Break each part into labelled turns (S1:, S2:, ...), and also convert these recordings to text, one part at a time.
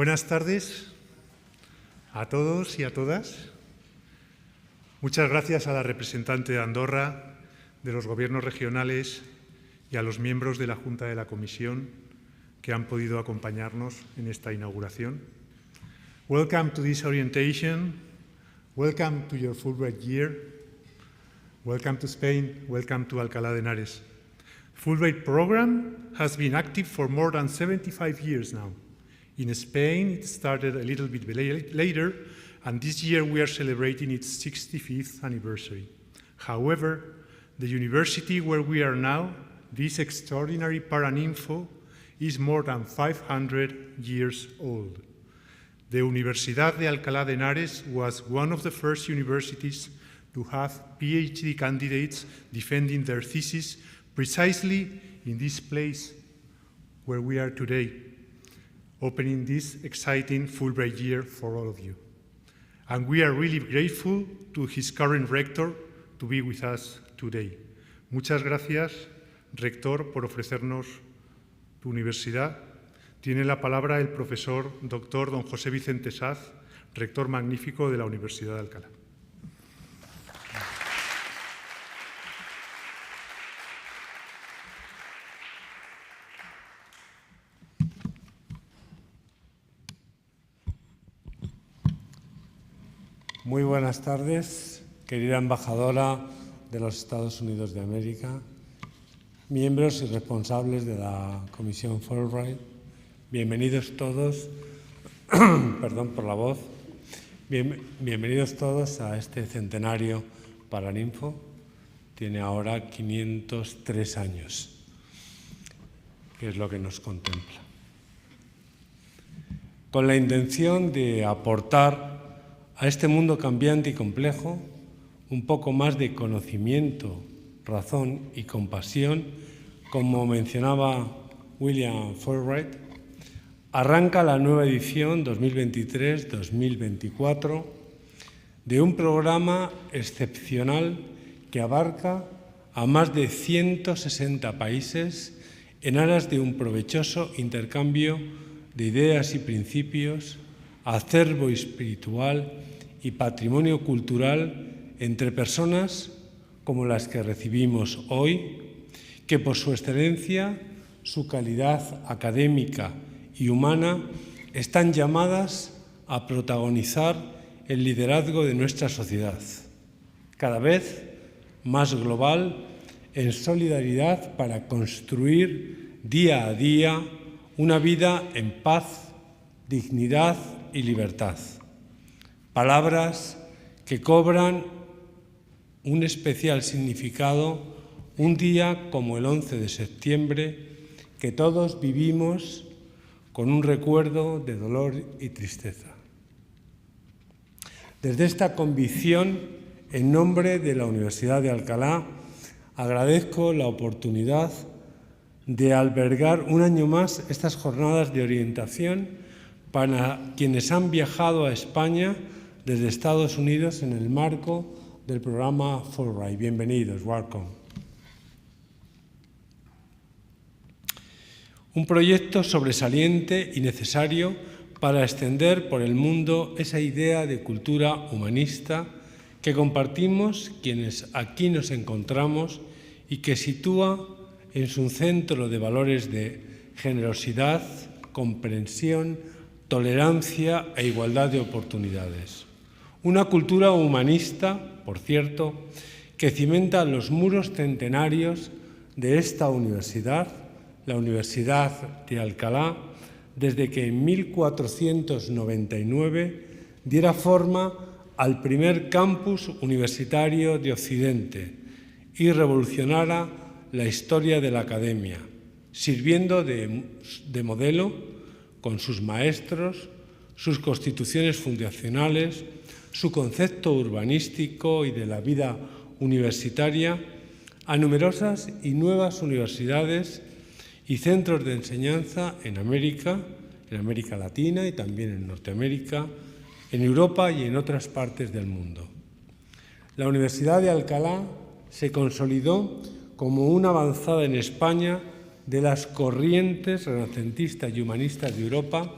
S1: Buenas tardes a todos y a todas. Muchas gracias a la representante de Andorra, de los gobiernos regionales y a los miembros de la Junta de la Comisión que han podido acompañarnos en esta inauguración. Welcome to this orientation. Welcome to your Fulbright year. Welcome to Spain. Welcome to Alcalá de Henares. Fulbright program has been active for more than 75 years now. In Spain, it started a little bit later, and this year we are celebrating its 65th anniversary. However, the university where we are now, this extraordinary Paraninfo, is more than 500 years old. The Universidad de Alcalá de Henares was one of the first universities to have PhD candidates defending their thesis precisely in this place where we are today, opening this exciting Fulbright year for all of you. And we are really grateful to his current rector to be with us today. Muchas gracias, rector, por ofrecernos tu universidad. Tiene la palabra el profesor doctor don José Vicente Saz, rector magnífico de la Universidad de Alcalá.
S2: Muy buenas tardes, querida embajadora de los Estados Unidos de América, miembros y responsables de la Comisión Fulbright, bienvenidos todos, perdón por la voz, bienvenidos todos a este centenario Paraninfo. Tiene ahora 503 años, que es lo que nos contempla. Con la intención de aportar a este mundo cambiante y complejo un poco más de conocimiento, razón y compasión, como mencionaba William Fulbright, arranca la nueva edición 2023-2024 de un programa excepcional que abarca a más de 160 países en aras de un provechoso intercambio de ideas y principios, acervo espiritual y patrimonio cultural entre personas como las que recibimos hoy, que por su excelencia, su calidad académica y humana están llamadas a protagonizar el liderazgo de nuestra sociedad, cada vez más global, en solidaridad para construir día a día una vida en paz, dignidad y libertad. Palabras que cobran un especial significado un día como el 11 de septiembre, que todos vivimos con un recuerdo de dolor y tristeza. Desde esta convicción, en nombre de la Universidad de Alcalá, agradezco la oportunidad de albergar un año más estas jornadas de orientación para quienes han viajado a España desde Estados Unidos en el marco del programa Fulbright. Bienvenidos, welcome. Un proyecto sobresaliente y necesario para extender por el mundo esa idea de cultura humanista que compartimos quienes aquí nos encontramos y que sitúa en su centro de valores de generosidad, comprensión, tolerancia e igualdad de oportunidades. Una cultura humanista, por cierto, que cimenta los muros centenarios de esta universidad, la Universidad de Alcalá, desde que en 1499 diera forma al primer campus universitario de Occidente y revolucionara la historia de la academia, sirviendo de modelo con sus maestros, sus constituciones fundacionales, su concepto urbanístico y de la vida universitaria a numerosas y nuevas universidades y centros de enseñanza en América Latina y también en Norteamérica, en Europa y en otras partes del mundo. La Universidad de Alcalá se consolidó como una avanzada en España de las corrientes renacentistas y humanistas de Europa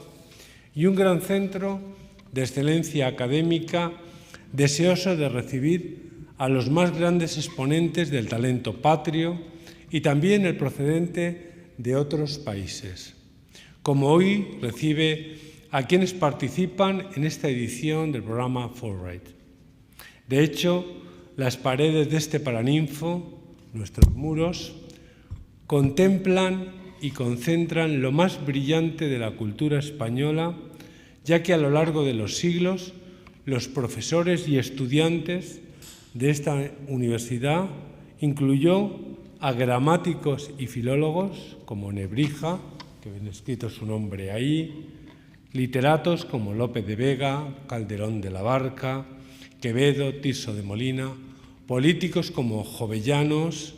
S2: y un gran centro de excelencia académica deseoso de recibir a los más grandes exponentes del talento patrio y también el procedente de otros países, como hoy recibe a quienes participan en esta edición del programa Fulbright. De hecho, las paredes de este Paraninfo, nuestros muros, contemplan y concentran lo más brillante de la cultura española, ya que a lo largo de los siglos los profesores y estudiantes de esta universidad incluyó a gramáticos y filólogos como Nebrija, que ven escrito su nombre ahí, literatos como Lope de Vega, Calderón de la Barca, Quevedo, Tirso de Molina, políticos como Jovellanos,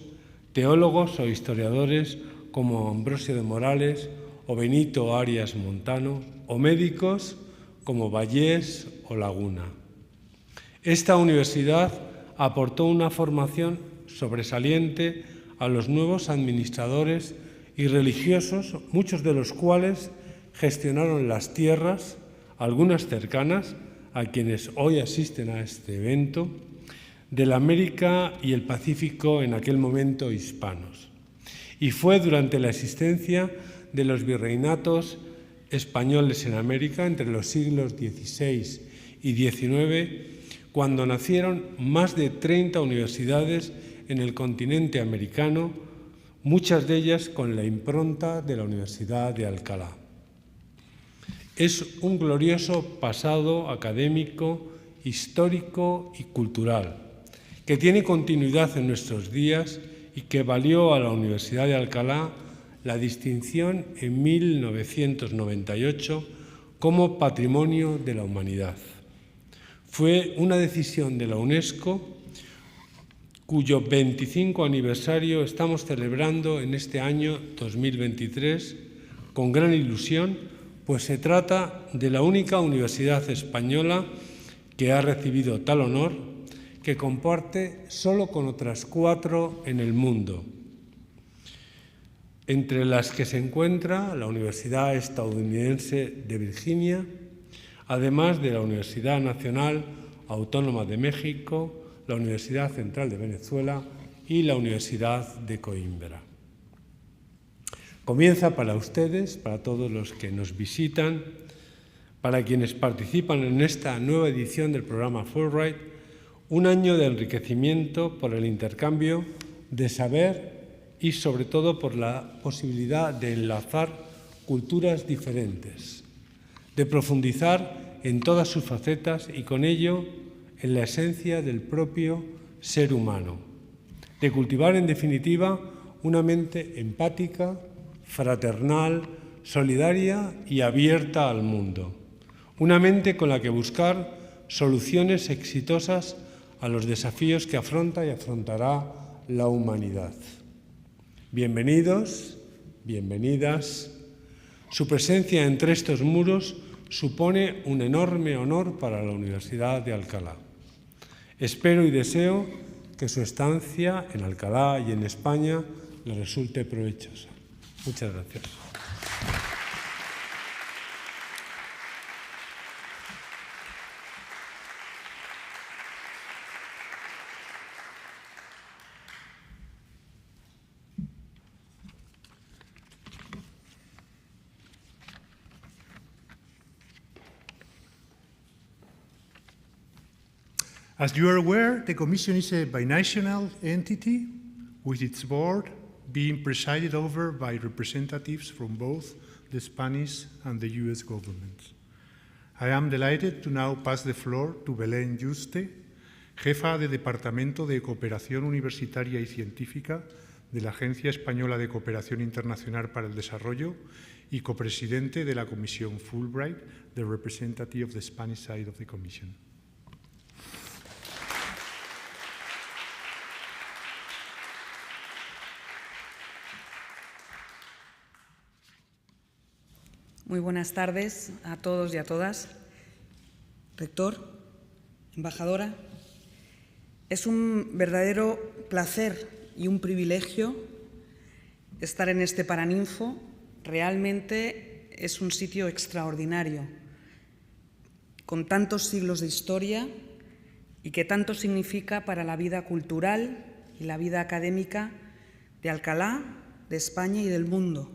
S2: teólogos o historiadores como Ambrosio de Morales o Benito Arias Montano, o médicos como Vallés o Laguna. Esta universidad aportó una formación sobresaliente a los nuevos administradores y religiosos, muchos de los cuales gestionaron las tierras, algunas cercanas a quienes hoy asisten a este evento, de la América y el Pacífico en aquel momento hispanos. Y fue durante la existencia de los virreinatos españoles en América entre los siglos XVI y XIX cuando nacieron más de 30 universidades en el continente americano, muchas de ellas con la impronta de la Universidad de Alcalá. Es un glorioso pasado académico, histórico y cultural, que tiene continuidad en nuestros días y que valió a la Universidad de Alcalá la distinción en 1998 como Patrimonio de la Humanidad. Fue una decisión de la UNESCO cuyo 25 aniversario estamos celebrando en este año 2023 con gran ilusión, pues se trata de la única universidad española que ha recibido tal honor, que comparte solo con otras 4 en el mundo, entre las que se encuentra la Universidad Estadounidense de Virginia, además de la Universidad Nacional Autónoma de México, la Universidad Central de Venezuela y la Universidad de Coimbra. Comienza para ustedes, para todos los que nos visitan, para quienes participan en esta nueva edición del programa Fulbright, un año de enriquecimiento por el intercambio de saber y sobre todo por la posibilidad de enlazar culturas diferentes, de profundizar en todas sus facetas y con ello en la esencia del propio ser humano, de cultivar en definitiva una mente empática, fraternal, solidaria y abierta al mundo, una mente con la que buscar soluciones exitosas a los desafíos que afronta y afrontará la humanidad. Bienvenidos, bienvenidas. Su presencia entre estos muros supone un enorme honor para la Universidad de Alcalá. Espero y deseo que su estancia en Alcalá y en España le resulte provechosa. Muchas gracias.
S1: As you are aware, the Commission is a binational entity with its board being presided over by representatives from both the Spanish and the US governments. I am delighted to now pass the floor to Belén Yuste, jefa de Departamento de Cooperación Universitaria y Científica de la Agencia Española de Cooperación Internacional para el Desarrollo y copresidente de la Comisión Fulbright, the representative of the Spanish side of the Commission.
S3: Muy buenas tardes a todos y a todas. Rector, embajadora, es un verdadero placer y un privilegio estar en este Paraninfo. Realmente es un sitio extraordinario con tantos siglos de historia y que tanto significa para la vida cultural y la vida académica de Alcalá, de España y del mundo.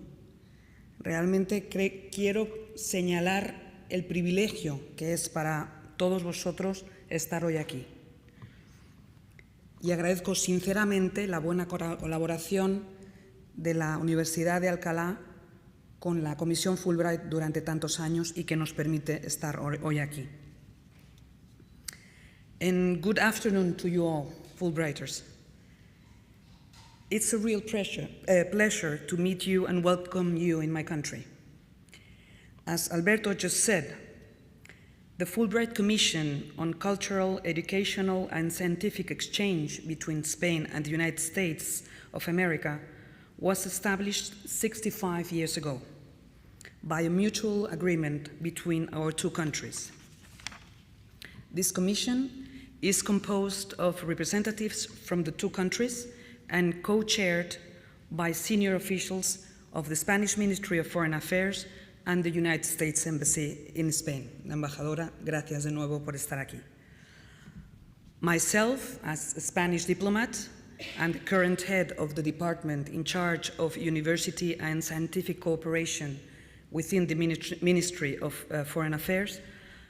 S3: Realmente quiero señalar el privilegio que es para todos vosotros estar hoy aquí. Y agradezco sinceramente la buena colaboración de la Universidad de Alcalá con la Comisión Fulbright durante tantos años y que nos permite estar hoy aquí. And good afternoon to you all, Fulbrighters. It's a real pleasure to meet you and welcome you in my country. As Alberto just said, the Fulbright Commission on Cultural, Educational, and Scientific Exchange between Spain and the United States of America was established 65 years ago by a mutual agreement between our two countries. This commission is composed of representatives from the two countries and co-chaired by senior officials of the Spanish Ministry of Foreign Affairs and the United States Embassy in Spain. La embajadora, gracias de nuevo por estar aquí. Myself, as a Spanish diplomat and current head of the department in charge of university and scientific cooperation within the Ministry of Foreign Affairs,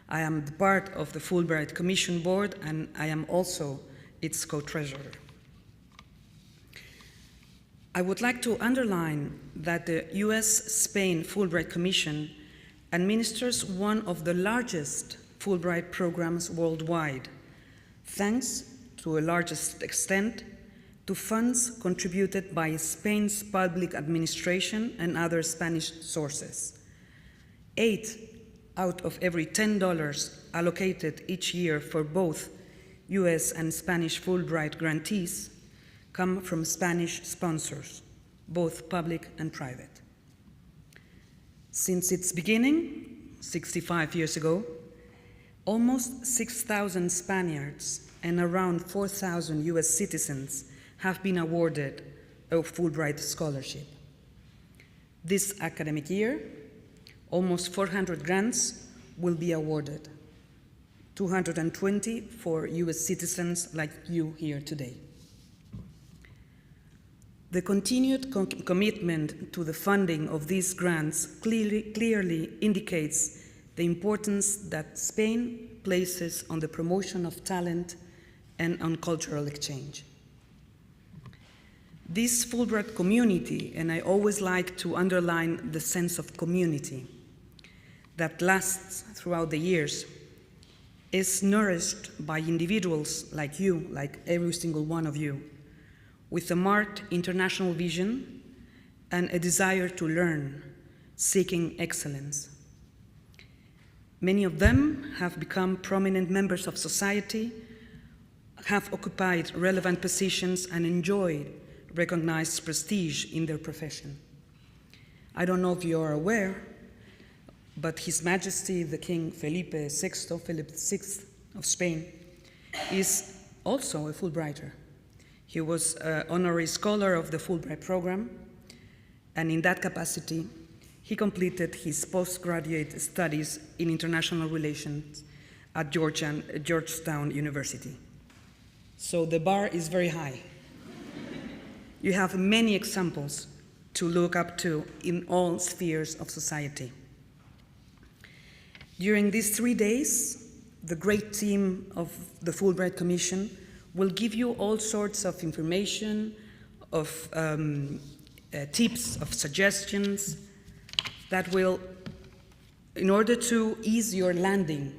S3: I am part of the Fulbright Commission Board and I am also its co-treasurer. I would like to underline that the US-Spain Fulbright Commission administers one of the largest Fulbright programs worldwide, thanks to a largest extent to funds contributed by Spain's public administration and other Spanish sources. 8 out of every $10 allocated each year for both US and Spanish Fulbright grantees come from Spanish sponsors, both public and private. Since its beginning, 65 years ago, almost 6,000 Spaniards and around 4,000 US citizens have been awarded a Fulbright scholarship. This academic year, almost 400 grants will be awarded, 220 for US citizens like you here today. The continued commitment to the funding of these grants clearly indicates the importance that Spain places on the promotion of talent and on cultural exchange. This Fulbright community, and I always like to underline the sense of community that lasts throughout the years, is nourished by individuals like you, like every single one of you, with a marked international vision and a desire to learn, seeking excellence. Many of them have become prominent members of society, have occupied relevant positions, and enjoy recognized prestige in their profession. I don't know if you are aware, but His Majesty the King Philip VI of Spain, is also a Fulbrighter. He was an honorary scholar of the Fulbright program, and in that capacity, he completed his postgraduate studies in international relations at Georgetown University. So the bar is very high. You have many examples to look up to in all spheres of society. During these 3 days, the great team of the Fulbright Commission will give you all sorts of information, of tips, of suggestions that will, in order to ease your landing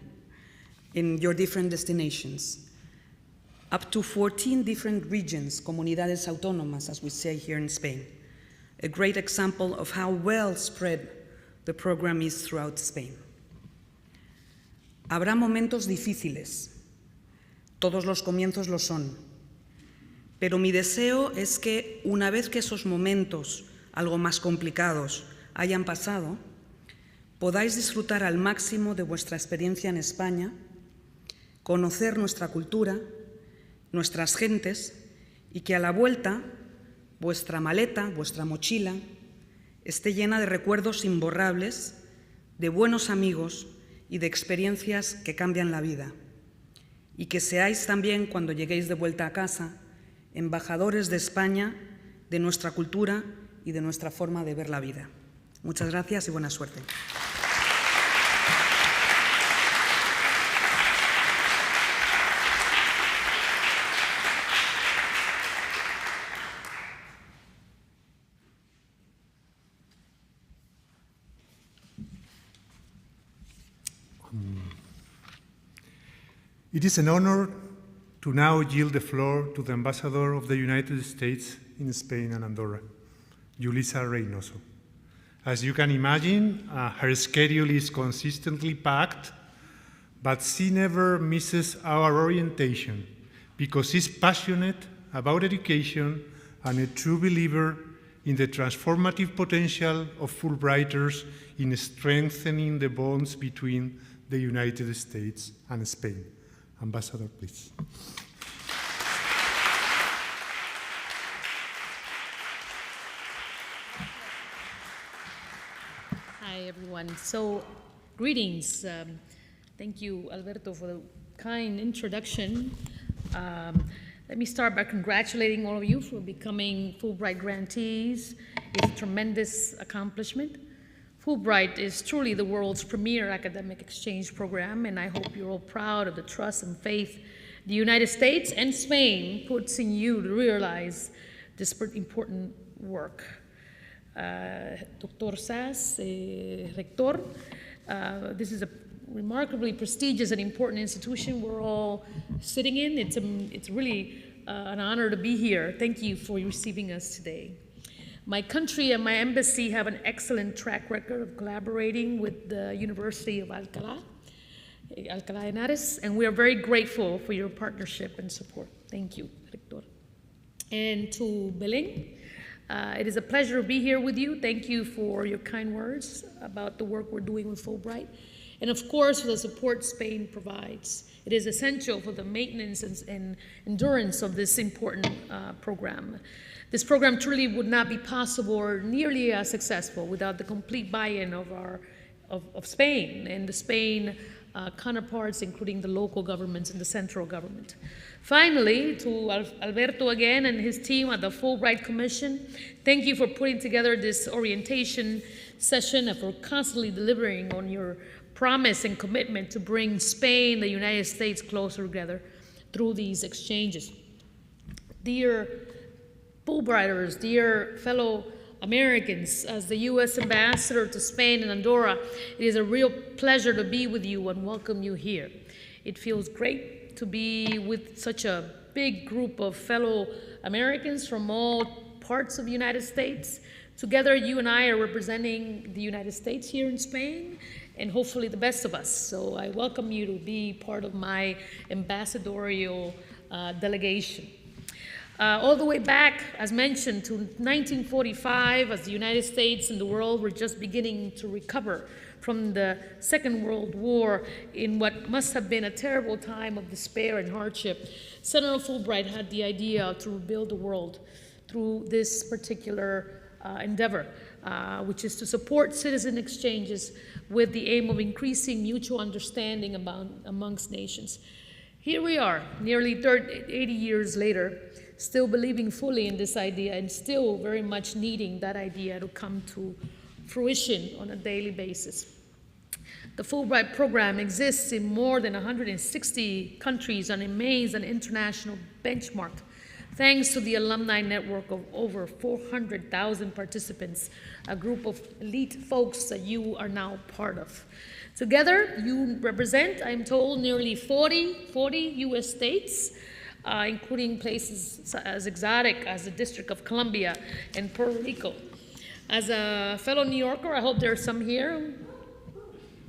S3: in your different destinations. Up to 14 different regions, comunidades autónomas, as we say here in Spain. A great example of how well spread the program is throughout Spain. Habrá momentos difíciles. Todos los comienzos lo son. Pero mi deseo es que una vez que esos momentos, algo más complicados, hayan pasado, podáis disfrutar al máximo de vuestra experiencia en España, conocer nuestra cultura, nuestras gentes, y que a la vuelta vuestra maleta, vuestra mochila, esté llena de recuerdos imborrables, de buenos amigos y de experiencias que cambian la vida. Y que seáis también, cuando lleguéis de vuelta a casa, embajadores de España, de nuestra cultura y de nuestra forma de ver la vida. Muchas gracias y buena suerte.
S1: It is an honor to now yield the floor to the Ambassador of the United States in Spain and Andorra, Yulisa Reynoso. As you can imagine, her schedule is consistently packed, but she never misses our orientation because she's passionate about education and a true believer in the transformative potential of Fulbrighters in strengthening the bonds between the United States and Spain. Ambassador, please.
S4: Hi, everyone. So, greetings. Thank you, Alberto, for the kind introduction. Let me start by congratulating all of you for becoming Fulbright grantees. It's a tremendous accomplishment. Fulbright is truly the world's premier academic exchange program, and I hope you're all proud of the trust and faith the United States and Spain puts in you to realize this important work. Dr. Sass, Rector, this is a remarkably prestigious and important institution we're all sitting in. It's really an honor to be here. Thank you for receiving us today. My country and my embassy have an excellent track record of collaborating with the University of Alcalá de Henares, and we are very grateful for your partnership and support. Thank you, Rector. And to Belén, it is a pleasure to be here with you. Thank you for your kind words about the work we're doing with Fulbright, and of course for the support Spain provides. It is essential for the maintenance and endurance of this important program. This program truly would not be possible or nearly as successful without the complete buy-in of Spain and the Spain counterparts, including the local governments and the central government. Finally, to Alberto again and his team at the Fulbright Commission, thank you for putting together this orientation session and for constantly delivering on your promise and commitment to bring Spain and the United States closer together through these exchanges. Dear Fulbrighters, dear fellow Americans, as the U.S. Ambassador to Spain and Andorra, it is a real pleasure to be with you and welcome you here. It feels great to be with such a big group of fellow Americans from all parts of the United States. Together, you and I are representing the United States here in Spain, and hopefully the best of us. So I welcome you to be part of my ambassadorial delegation. All the way back, as mentioned, to 1945, as the United States and the world were just beginning to recover from the Second World War in what must have been a terrible time of despair and hardship, Senator Fulbright had the idea to rebuild the world through this particular endeavor, which is to support citizen exchanges with the aim of increasing mutual understanding amongst nations. Here we are, nearly 80 years later, still believing fully in this idea and still very much needing that idea to come to fruition on a daily basis. The Fulbright program exists in more than 160 countries and remains an international benchmark, thanks to the alumni network of over 400,000 participants, a group of elite folks that you are now part of. Together, you represent, I'm told, nearly 40 U.S. states, including places as exotic as the District of Columbia and Puerto Rico. As a fellow New Yorker, I hope there are some here.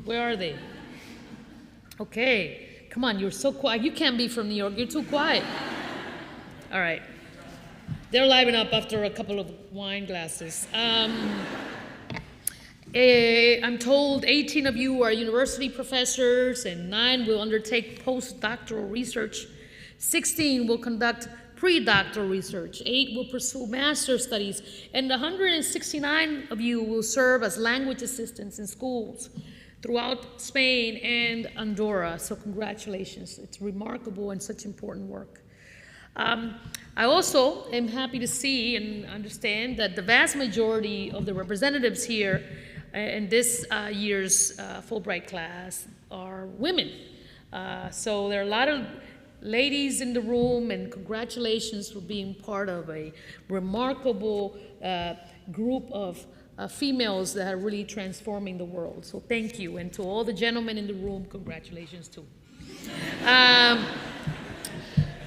S4: Where are they? Okay, come on, you're so quiet. You can't be from New York, you're too quiet. All right. They're liven up after a couple of wine glasses. I'm told 18 of you are university professors and 9 will undertake postdoctoral research. 16 will conduct pre-doctoral research. 8 will pursue master's studies. And 169 of you will serve as language assistants in schools. throughout Spain and Andorra. So congratulations. It's remarkable and such important work. I also am happy to see and understand that the vast majority of the representatives here in this year's Fulbright class are women. So there are a lot of ladies in the room, and congratulations for being part of a remarkable group of females that are really transforming the world. So thank you, and to all the gentlemen in the room, congratulations too.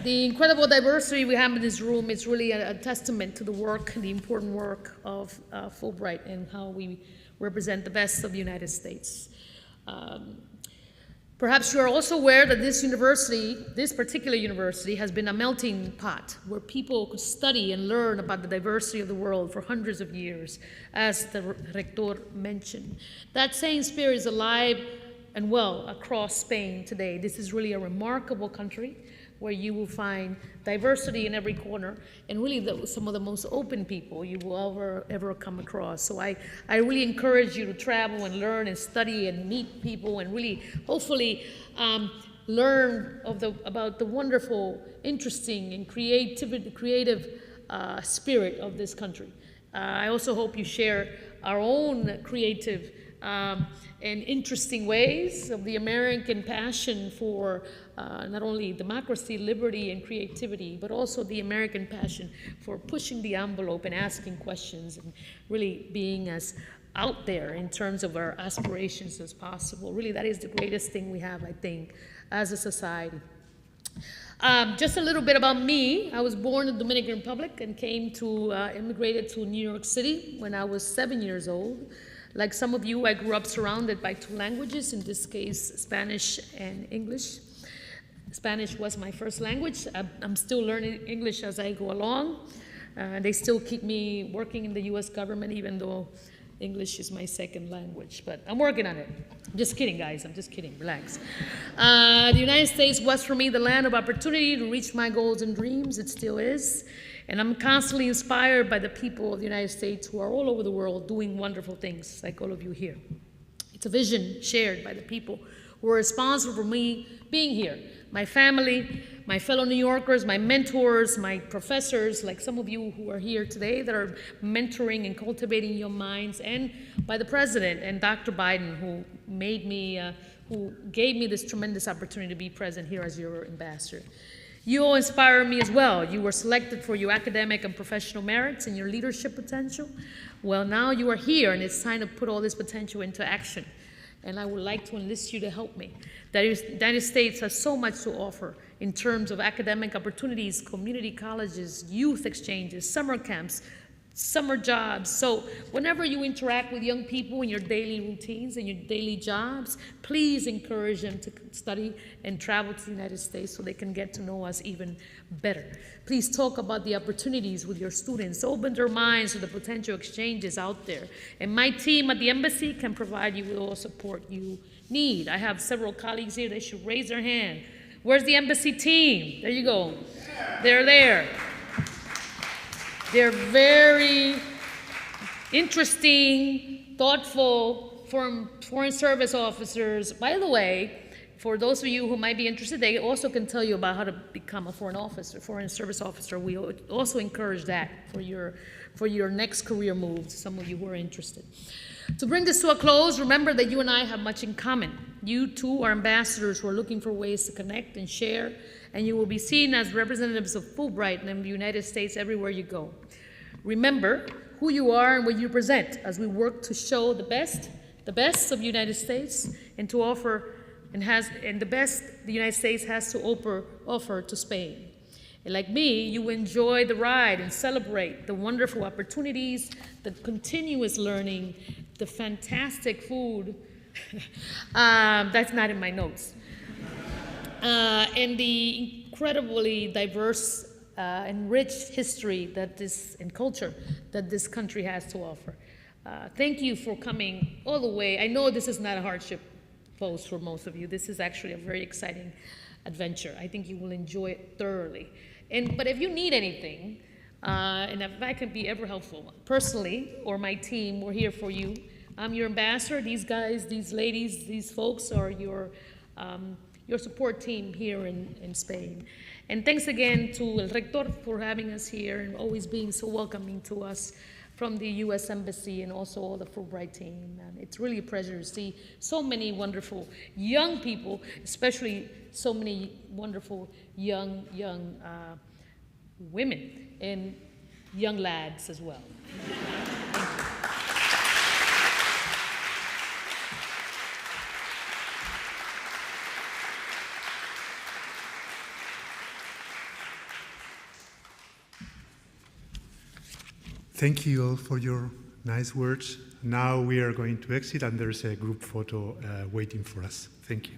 S4: The incredible diversity we have in this room is really a testament to the work, the important work of Fulbright and how we represent the best of the United States. Perhaps you are also aware that this university, this particular university, has been a melting pot where people could study and learn about the diversity of the world for hundreds of years, as the rector mentioned. That same spirit is alive and well across Spain today. This is really a remarkable country where you will find diversity in every corner, and really some of the most open people you will ever come across. So I really encourage you to travel and learn and study and meet people and really, hopefully, learn about the wonderful, interesting, and creative spirit of this country. I also hope you share our own creative and interesting ways of the American passion for not only democracy, liberty, and creativity, but also the American passion for pushing the envelope and asking questions and really being as out there in terms of our aspirations as possible. Really, that is the greatest thing we have, I think, as a society. Just a little bit about me. I was born in the Dominican Republic and immigrated to New York City when I was 7 years old. Like some of you, I grew up surrounded by two languages, in this case, Spanish and English. Spanish was my first language. I'm still learning English as I go along. They still keep me working in the US government, even though English is my second language, but I'm working on it. I'm just kidding, guys. I'm just kidding. Relax. The United States was for me the land of opportunity to reach my goals and dreams. It still is. And I'm constantly inspired by the people of the United States who are all over the world doing wonderful things, like all of you here. It's a vision shared by the people who are responsible for me being here. My family, my fellow New Yorkers, my mentors, my professors, like some of you who are here today that are mentoring and cultivating your minds, and by the President and Dr. Biden, who gave me this tremendous opportunity to be present here as your ambassador. You all inspire me as well. You were selected for your academic and professional merits and your leadership potential. Well, now you are here, and it's time to put all this potential into action. And I would like to enlist you to help me. The United States has so much to offer in terms of academic opportunities, community colleges, youth exchanges, summer camps, summer jobs. So whenever you interact with young people in your daily routines and your daily jobs, please encourage them to study and travel to the United States so they can get to know us even better. Please talk about the opportunities with your students. Open their minds to the potential exchanges out there. And my team at the embassy can provide you with all support you need. I have several colleagues here. They should raise their hand. Where's the embassy team? There you go. They're there. They're very interesting, thoughtful foreign service officers. By the way, for those of you who might be interested, they also can tell you about how to become a foreign service officer. We also encourage that for your next career moves, some of you who are interested. To bring this to a close, remember that you and I have much in common. You too are ambassadors who are looking for ways to connect and share, and you will be seen as representatives of Fulbright and the United States everywhere you go. Remember who you are and what you present as we work to show the best of the United States and to offer and the best the United States has to offer to Spain. And like me, you enjoy the ride and celebrate the wonderful opportunities, the continuous learning, the fantastic food. That's not in my notes. And the incredibly diverse and rich history and culture that this country has to offer. Thank you for coming all the way. I know this is not a hardship post for most of you. This is actually a very exciting adventure. I think you will enjoy it thoroughly. But if you need anything, and if I can be ever helpful, personally, or my team, we're here for you. I'm your ambassador. These guys, these ladies, these folks are your support team here in Spain. And thanks again to El Rector for having us here and always being so welcoming to us from the U.S. Embassy and also all the Fulbright team. And it's really a pleasure to see so many wonderful young people, especially so many wonderful young women and young lads as well.
S1: Thank you all for your nice words. Now we are going to exit and there's a group photo waiting for us. Thank you.